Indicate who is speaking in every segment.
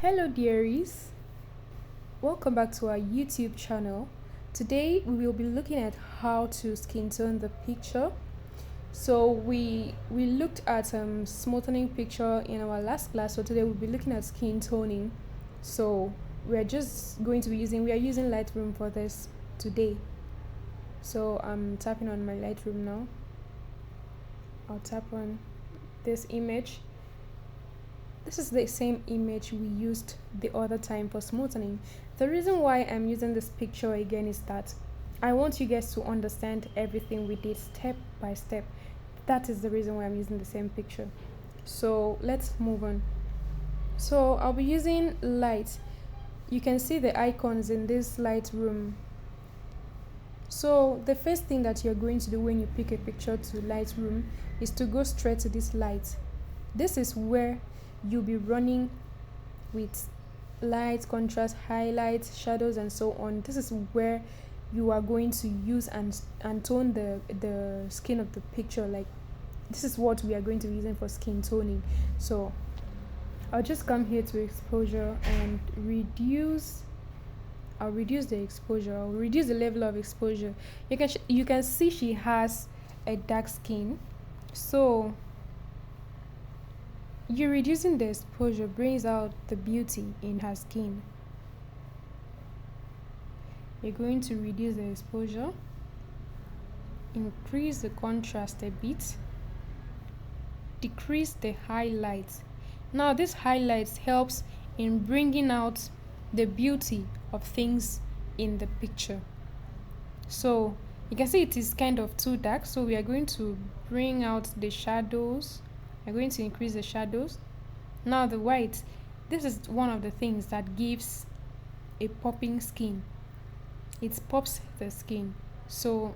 Speaker 1: Hello dearies, welcome back to our YouTube channel. Today we will be looking at how to skin tone the picture. So we looked at smoothing picture in our last class, so today we'll be looking at skin toning. So we are using Lightroom for this today. So I'm tapping on my Lightroom now. I'll tap on this image. This is the same image we used the other time for smoothing. The reason why I'm using this picture again is that I want you guys to understand everything we did step by step. That is the reason why I'm using the same picture. So let's move on. So I'll be using light. You can see the icons in this Lightroom. So the first thing that you're going to do when you pick a picture to Lightroom is to go straight to this light. This is where you'll be running with light, contrast, highlights, shadows, and so on. This is where you are going to use and tone the skin of the picture. Like, this is what we are going to be using for skin toning. So I'll just come here to exposure and I'll reduce the exposure. I'll reduce the level of exposure. You can see she has a dark skin, so you reducing the exposure brings out the beauty in her skin. You're going to reduce the exposure, increase the contrast a bit, decrease the highlights. Now this highlights helps in bringing out the beauty of things in the picture. So you can see it is kind of too dark, so we are going to bring out the shadows. I'm going to increase the shadows. Now the white, this is one of the things that gives a popping skin. It pops the skin. So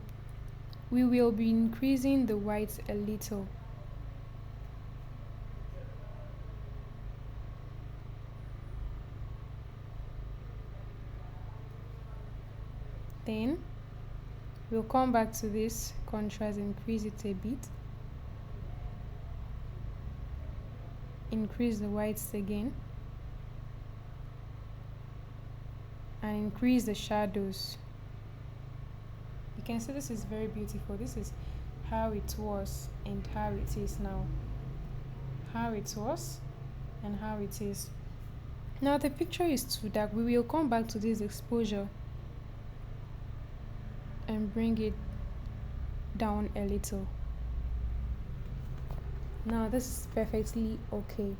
Speaker 1: we will be increasing the white a little. Then we'll come back to this contrast, increase it a bit. Increase the whites again and increase the shadows. You can see this is very beautiful. This is how it was and how it is now. How it was and how it is now. The picture is too dark. We will come back to this exposure and bring it down a little. Now this is perfectly okay.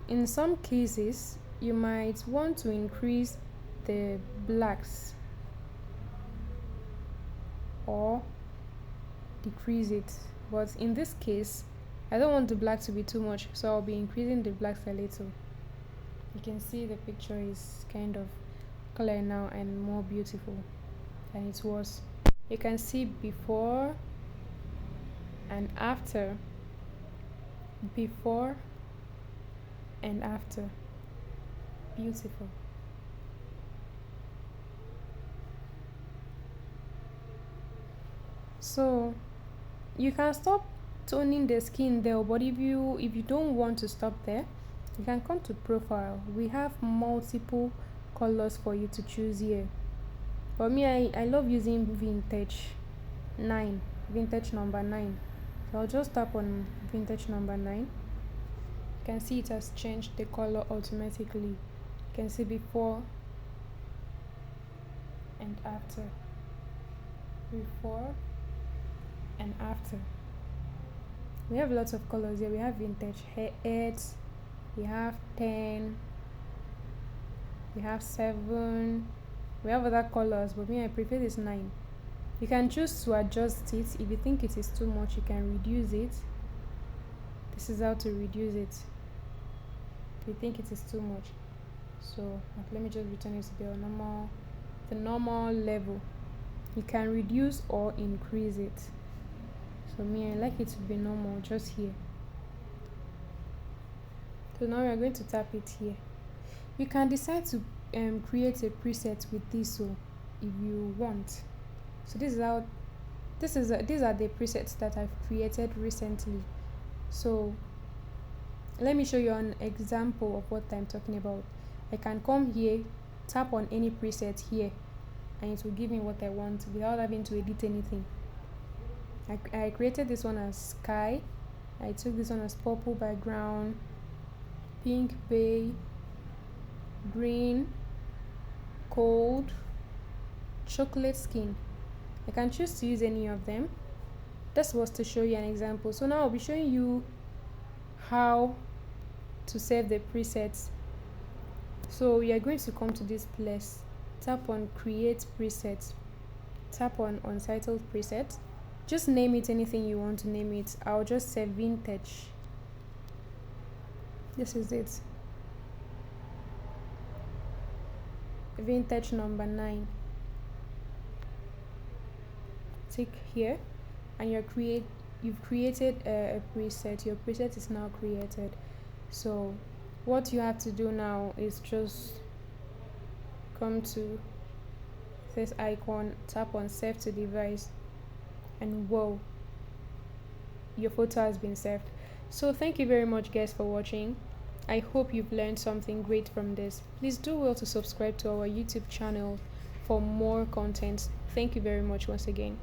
Speaker 1: In some cases, you might want to increase the blacks or decrease it. But in this case, I don't want the black to be too much, so I'll be increasing the blacks a little. You can see the picture is kind of clear now and more beautiful than it was. You can see before and after, before and after. Beautiful. So you can stop toning the skin there, but if you don't want to stop there, you can come to profile. We have multiple colors for you to choose here. For me, I love using vintage number 9. So I'll just tap on vintage number 9. You can see it has changed the color automatically. You can see before and after. Before and after. We have lots of colors here. We have vintage 8, we have 10, we have 7, we have other colors, but me, I prefer this 9. You can choose to adjust it. If you think it is too much, you can reduce it. This is how to reduce it if you think it is too much. So let me just return it to the normal level. You can reduce or increase it. So me, I like it to be normal, just here. So now we are going to tap it here. You can decide to create a preset with this, so if you want. So these are the presets that I've created recently. So Let me show you an example of what I'm talking about. I can come here, tap on any preset here, and it will give me what I want without having to edit anything. I created this one as sky. I took this one as purple background, pink bay, green, cold, chocolate skin. I can choose to use any of them. This was to show you an example. So now I'll be showing you how to save the presets. So we are going to come to this place, tap on create preset, tap on untitled preset. Just name it anything you want to name it. I'll just say vintage. This is it. Vintage number 9. Tick here, and you've created a preset. Your preset is now created. So what you have to do now is just come to this icon, tap on save to device, and whoa, your photo has been saved. So thank you very much guys for watching. I hope you've learned something great from this. Please do well to subscribe to our YouTube channel for more content. Thank you very much once again.